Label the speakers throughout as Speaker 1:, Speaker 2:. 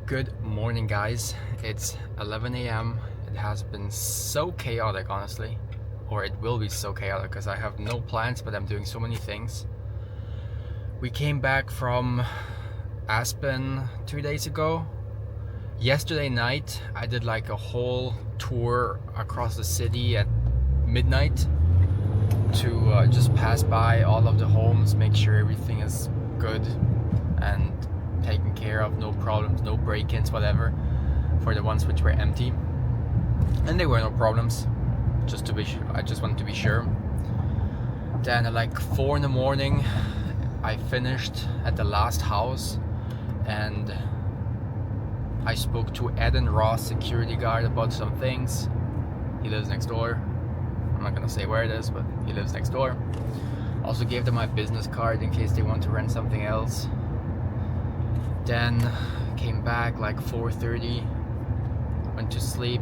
Speaker 1: Good morning, guys. It's 11 a.m. It has been so chaotic, honestly, or it will be so chaotic because I have no plans, but I'm doing so many things. We came back from Aspen 2 days ago. Yesterday night I did like a whole tour across the city at midnight to just pass by all of the homes, make sure everything is good and taken care of, no problems, no break-ins, whatever, for the ones which were empty. And there were no problems, just to be sure. I just wanted to be sure. Then at like 4 in the morning I finished at the last house and I spoke to Adin Ross, security guard, about some things. He lives next door. I'm not gonna say where it is, but he lives next door. Also gave them my business card in case they want to rent something else. Then came back like 4:30, went to sleep,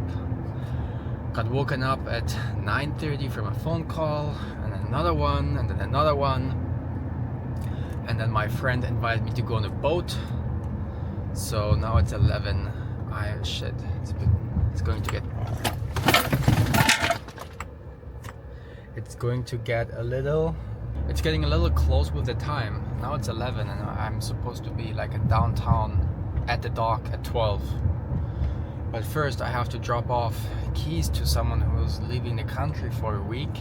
Speaker 1: got woken up at 9:30 from a phone call, and then another one, and then another one. And then my friend invited me to go on a boat. So now it's 11. It's going to get a little. It's getting a little close with the time. Now it's 11 and I'm supposed to be like in downtown at the dock at 12. But first I have to drop off keys to someone who's leaving the country for a week.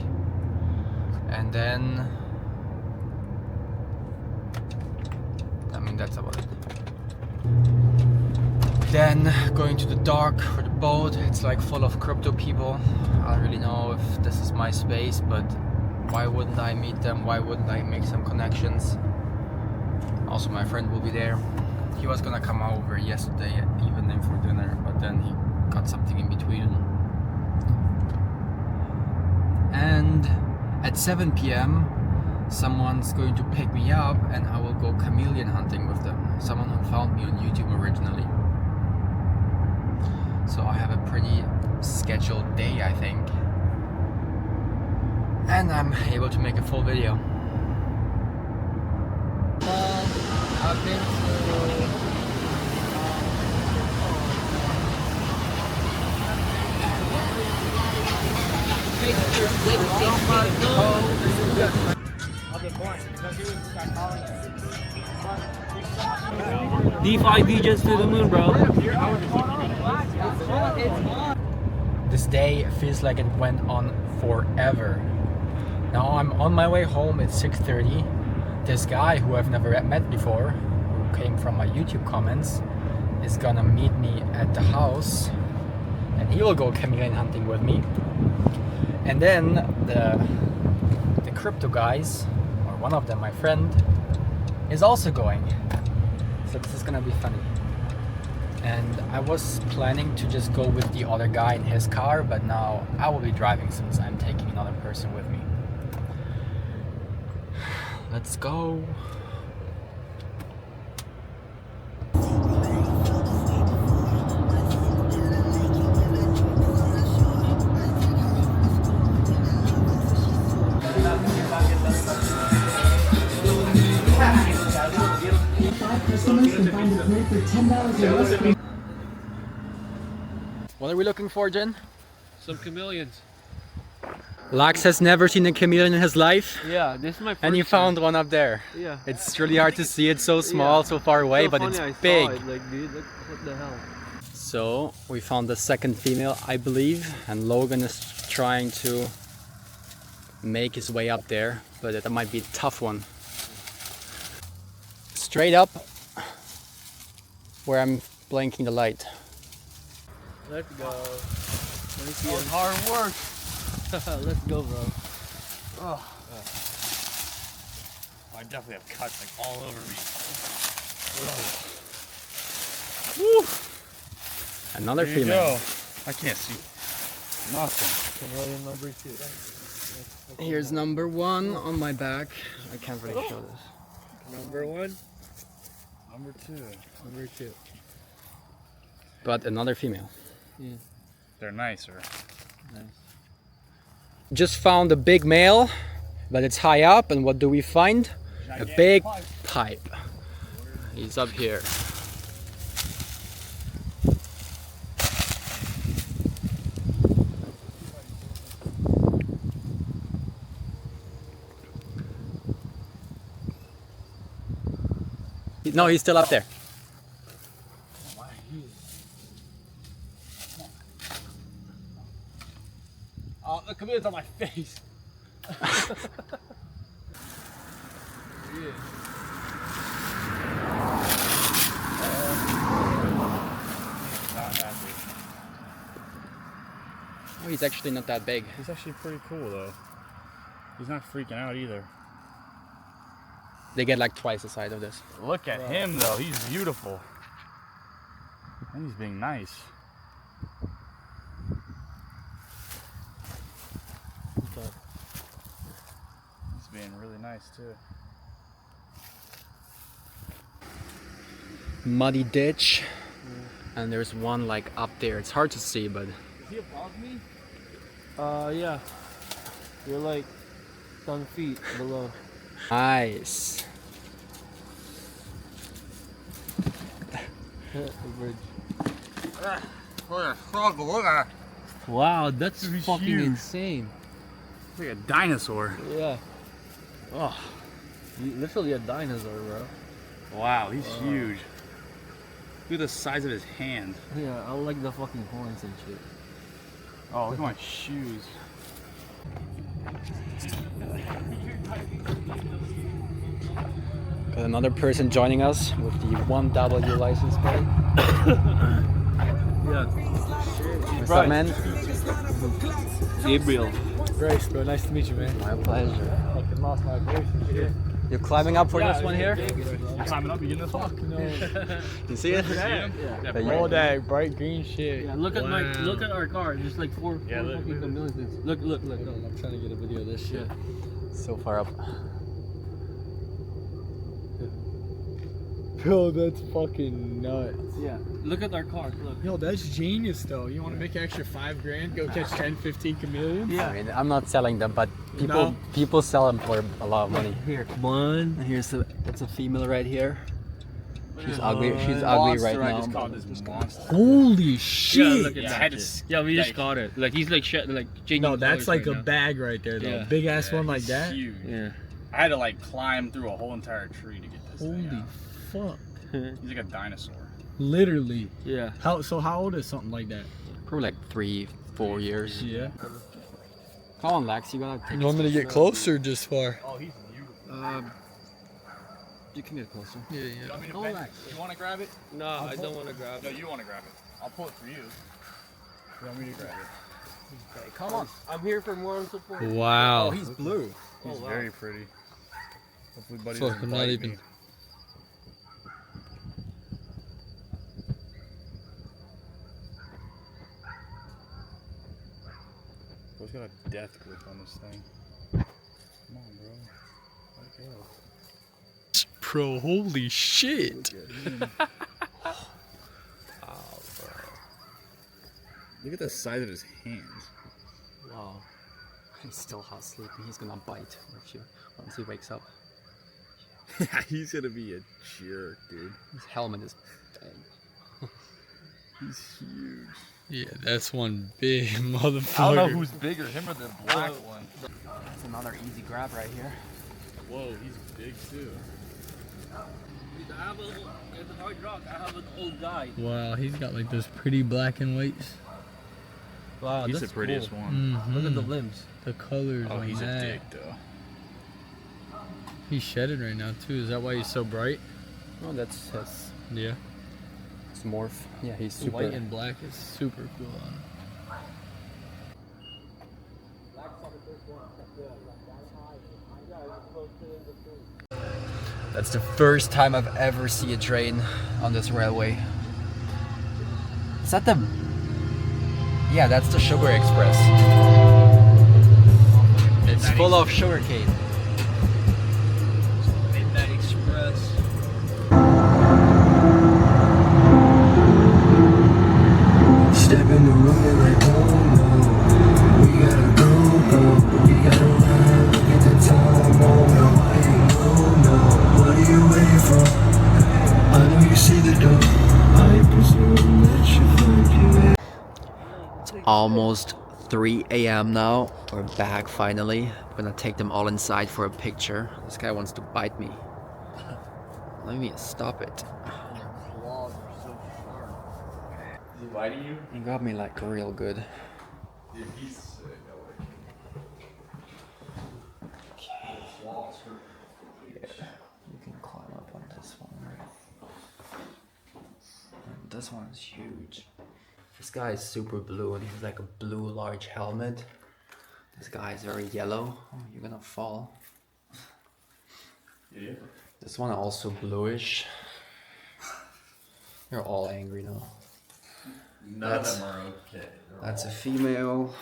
Speaker 1: And then, I mean, that's about it. Then going to the dock for the boat. It's like full of crypto people. I don't really know if this is my space, but why wouldn't I meet them? Why wouldn't I make some connections? Also, my friend will be there. He was gonna come over yesterday evening for dinner, but then he got something in between. And at 7 p.m. someone's going to pick me up and I will go chameleon hunting with them. Someone who found me on YouTube originally. So I have a pretty scheduled day, I think. And I'm able to make a full video. I've been
Speaker 2: DeFi DJs to the moon, bro.
Speaker 1: This day feels like it went on forever. Now I'm on my way home at 6:30. This guy who I've never met before, who came from my YouTube comments, is gonna meet me at the house and he will go chameleon hunting with me. And then the crypto guys, or one of them, my friend, is also going. So this is gonna be funny. And I was planning to just go with the other guy in his car, but now I will be driving since I'm taking another person with me. Let's go. What are we looking for, Jen?
Speaker 2: Some chameleons.
Speaker 1: Lax has never seen a chameleon in his life.
Speaker 2: Yeah, this is my first
Speaker 1: And you found one up there.
Speaker 2: Yeah.
Speaker 1: It's really hard to see. It's so small, so far away,
Speaker 2: so
Speaker 1: but
Speaker 2: funny,
Speaker 1: it's
Speaker 2: I
Speaker 1: big.
Speaker 2: saw it, like, dude, look, what the hell?
Speaker 1: So we found the second female, I believe, and Logan is trying to make his way up there, but that might be a tough one. Straight up where I'm blinking the light.
Speaker 2: Let's go. Let me see. That was hard work. Let's go, bro. Oh.
Speaker 3: I definitely have cuts like all over me.
Speaker 1: Woo. Another
Speaker 3: There you
Speaker 1: female.
Speaker 3: go. I can't see. Awesome.
Speaker 2: Chameleon number 2.
Speaker 1: Here's number 1 on my back. I can't really show this.
Speaker 2: Number 1.
Speaker 3: Number 2.
Speaker 2: Number 2.
Speaker 1: But another female.
Speaker 2: Yeah.
Speaker 3: They're nicer.
Speaker 2: Nice.
Speaker 1: Just found a big male, but it's high up, and what do we find? A big pipe. He's up here. No, he's still up there.
Speaker 2: Oh, the cameo's on my face.
Speaker 1: Oh, he's actually not that big.
Speaker 3: He's actually pretty cool though. He's not freaking out either.
Speaker 1: They get like twice the size of this.
Speaker 3: Look at him though, he's beautiful. And he's being nice. He's being really nice too.
Speaker 1: Muddy ditch. And there's one like up there. It's hard to see, but...
Speaker 2: Is he above me? Yeah. You're like 10 feet below.
Speaker 1: Nice.
Speaker 2: The bridge.
Speaker 3: Look at
Speaker 2: Wow, that's
Speaker 3: He's
Speaker 2: fucking
Speaker 3: huge.
Speaker 2: insane.
Speaker 3: like a dinosaur.
Speaker 2: Yeah.
Speaker 3: Oh,
Speaker 2: Literally a dinosaur, bro.
Speaker 3: wow, he's huge. Look at the size of his hand.
Speaker 2: Yeah, I like the fucking horns and shit.
Speaker 3: Oh, look at my shoes.
Speaker 1: Got another person joining us with the 1W license plate.
Speaker 2: Yeah.
Speaker 1: What's up, man?
Speaker 2: Gabriel.
Speaker 4: Bryce, bro, nice to meet you, man.
Speaker 1: My pleasure.
Speaker 4: Fucking lost my voice and shit.
Speaker 1: You're climbing up for this one here?
Speaker 3: You climbing up, you getting this one?
Speaker 4: No.
Speaker 1: You see it?
Speaker 2: Yeah.
Speaker 4: All that bright green shit.
Speaker 2: Yeah, look at look at our car. There's like four
Speaker 3: Yeah, look,
Speaker 2: fucking chameleons. Look.
Speaker 4: No, I'm trying to get a video of this shit.
Speaker 1: So far up.
Speaker 4: Bro, that's fucking nuts.
Speaker 2: Yeah. Look at our car. Look.
Speaker 4: Yo, that's genius though. You want to make an extra $5,000, go catch 10, 15 chameleons?
Speaker 2: Yeah.
Speaker 1: I mean, I'm not selling them, but
Speaker 4: No.
Speaker 1: people sell them for a lot of money.
Speaker 2: Here, one.
Speaker 1: And that's a female right here. She's ugly. She's
Speaker 3: Monster,
Speaker 1: ugly right
Speaker 3: I
Speaker 1: now.
Speaker 3: just caught this monster.
Speaker 4: Holy shit!
Speaker 2: Yeah, look at
Speaker 3: Yeah, I
Speaker 2: that.
Speaker 3: had to
Speaker 2: Yeah, we just
Speaker 3: like-
Speaker 2: caught it. Like he's like changing.
Speaker 4: No, that's
Speaker 2: colors
Speaker 4: like
Speaker 2: right
Speaker 4: a
Speaker 2: now.
Speaker 4: bag right there though.
Speaker 2: Yeah.
Speaker 4: Big ass
Speaker 3: Yeah,
Speaker 4: one like
Speaker 3: he's
Speaker 4: that.
Speaker 3: Huge.
Speaker 2: Yeah.
Speaker 3: I had to like climb through a whole entire tree to get this thing
Speaker 4: Holy
Speaker 3: out.
Speaker 4: fuck.
Speaker 3: He's like a dinosaur.
Speaker 4: Literally.
Speaker 2: Yeah.
Speaker 4: How old is something like that?
Speaker 1: Probably like 3-4 years.
Speaker 4: Yeah.
Speaker 1: Come on, Lex. You gotta take
Speaker 4: You want me to get closer just far?
Speaker 3: Oh, he's beautiful.
Speaker 1: You can get closer.
Speaker 4: Yeah,
Speaker 3: You
Speaker 4: yeah.
Speaker 3: want me to
Speaker 2: Oh,
Speaker 3: pet-
Speaker 2: Max.
Speaker 3: You want to grab it?
Speaker 2: No, I don't want to grab
Speaker 3: No,
Speaker 2: it.
Speaker 3: you want to grab it. I'll pull it for you. You want me to grab it?
Speaker 1: Okay, come on.
Speaker 2: I'm here for moral support.
Speaker 4: Wow.
Speaker 1: Oh, he's blue.
Speaker 3: He's
Speaker 2: wow.
Speaker 3: very pretty. Hopefully, buddy
Speaker 4: Fuck,
Speaker 3: doesn't
Speaker 4: I'm not
Speaker 3: bite
Speaker 4: even-
Speaker 3: me. Bro's got a death grip on this thing. Come on, bro. Let it go.
Speaker 4: Bro, holy shit.
Speaker 3: Look at the size of his hands.
Speaker 1: Wow. He's still half sleeping. He's gonna bite once he wakes up.
Speaker 3: He's gonna be a jerk, dude.
Speaker 1: His helmet is big.
Speaker 3: He's huge.
Speaker 4: Yeah, that's one big motherfucker.
Speaker 3: I don't know who's bigger, him or the black one.
Speaker 1: That's another easy grab right here.
Speaker 3: Whoa, he's big too.
Speaker 2: I have it's a hard rock. I have an old guy.
Speaker 4: Wow, he's got like those pretty black and whites.
Speaker 2: Wow,
Speaker 3: He's
Speaker 2: that's
Speaker 3: the prettiest
Speaker 2: cool.
Speaker 3: one.
Speaker 2: Look at the limbs.
Speaker 4: The colors
Speaker 3: Oh,
Speaker 4: on
Speaker 3: he's
Speaker 4: that.
Speaker 3: a dick though.
Speaker 4: He's shedded right now too. Is that why he's so bright?
Speaker 1: Oh, that's his
Speaker 4: Yeah.
Speaker 1: morph. Yeah, he's super.
Speaker 4: White and black is super cool on him.
Speaker 1: That's the first time I've ever seen a train on this railway. Is that the... Yeah, that's the Sugar Express. It's full of sugarcane.
Speaker 2: Midnight Express.
Speaker 5: Step in the room like, oh no, we gotta go, we gotta run, look at the time, oh no, oh no, what are you waiting for? I know you see the door, I presume that you find you.
Speaker 1: It's almost 3 a.m. now. We're back finally. I'm gonna take them all inside for a picture. This guy wants to bite me. Let me stop it.
Speaker 2: Claws are so sharp.
Speaker 3: Is he biting you?
Speaker 1: He got me like real good.
Speaker 3: Dude, he's sick.
Speaker 1: You can climb up on this one. And this one's huge. This guy is super blue and he has like a blue large helmet. This guy is very yellow. Oh, you're gonna fall.
Speaker 3: Yeah.
Speaker 1: This one also bluish. You're all angry now.
Speaker 3: None of them are okay.
Speaker 1: That's a female.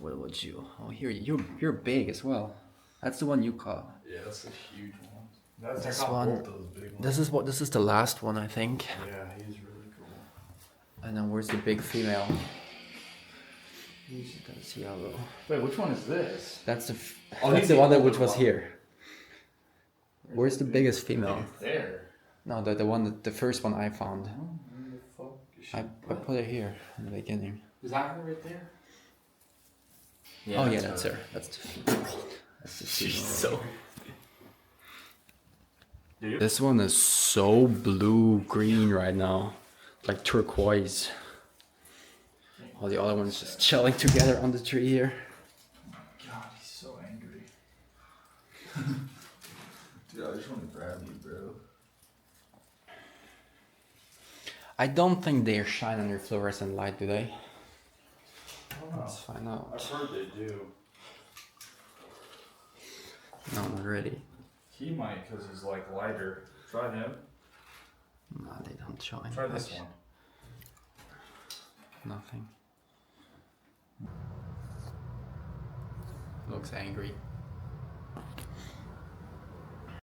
Speaker 1: What about you? Oh, here you're big as well. That's the one you caught.
Speaker 3: Yeah, that's a huge one. That's
Speaker 1: This
Speaker 3: I caught
Speaker 1: one-
Speaker 3: both those big ones.
Speaker 1: This is the last one, I think.
Speaker 3: Yeah, he's really cool.
Speaker 1: And then where's the big female? That's yellow.
Speaker 3: Wait, which one is this?
Speaker 1: That's the
Speaker 3: Oh,
Speaker 1: that's
Speaker 3: he's
Speaker 1: the
Speaker 3: the
Speaker 1: one that
Speaker 3: older
Speaker 1: which was
Speaker 3: one.
Speaker 1: here. Where's the biggest female?
Speaker 3: There.
Speaker 1: No, the one that, the first one I found.
Speaker 3: Where the fuck is she?
Speaker 1: I put it here in the beginning.
Speaker 3: Is that her right there?
Speaker 1: Oh yeah, that's her. That's the female. That's the female.
Speaker 3: She's so. Dude.
Speaker 1: This one is so blue green right now, like turquoise. All the other ones just chilling together on the tree here.
Speaker 3: God, he's so angry. Dude, I just want to grab you, bro.
Speaker 1: I don't think they shine under fluorescent light, do they?
Speaker 3: I don't know.
Speaker 1: Let's find out.
Speaker 3: I've heard they do.
Speaker 1: No, not really.
Speaker 3: He might, because he's like lighter. Try him.
Speaker 1: No, they don't shine.
Speaker 3: Try this
Speaker 1: Actually,
Speaker 3: one.
Speaker 1: Nothing. Looks angry.